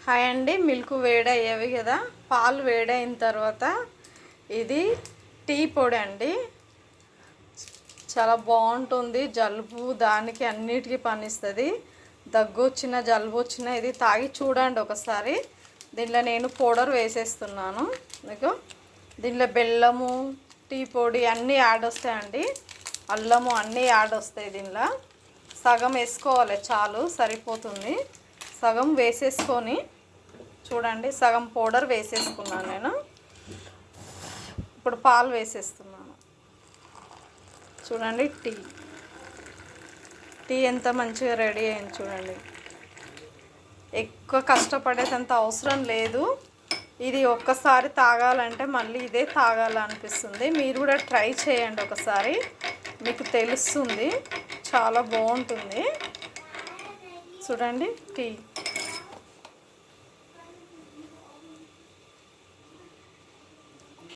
Hi అండి. Milk వేడయ్యేవి కదా, పాలు వేడైన తర్వాత ఇది టీ పొడి అండి. చాలా బాగుంటుంది. జలుబు దానికి అన్నిటికీ పనిస్తుంది. దగ్గు వచ్చిన జలుబు వచ్చిన ఇది తాగి చూడండి ఒకసారి. దీనిలో నేను పౌడర్ వేసేస్తున్నాను. మీకు దీనిలో బెల్లము, టీ పొడి అన్నీ యాడ్ వస్తాయండి. అల్లము అన్నీ యాడ్ వస్తాయి. దీనిలో సగం వేసుకోవాలి, చాలు, సరిపోతుంది. సగం వేసేసుకొని చూడండి, సగం పౌడర్ వేసేసుకున్నాను నేను. ఇప్పుడు పాలు వేసేస్తున్నాను. చూడండి, టీ ఎంత మంచిగా రెడీ అయింది చూడండి. ఎక్కువ కష్టపడేంత అవసరం లేదు. ఇది ఒక్కసారి తాగాలంటే మళ్ళీ ఇదే తాగాలనిపిస్తుంది. మీరు కూడా ట్రై చేయండి ఒకసారి, మీకు తెలుస్తుంది. చాలా బాగుంటుంది. చూడండి టీ.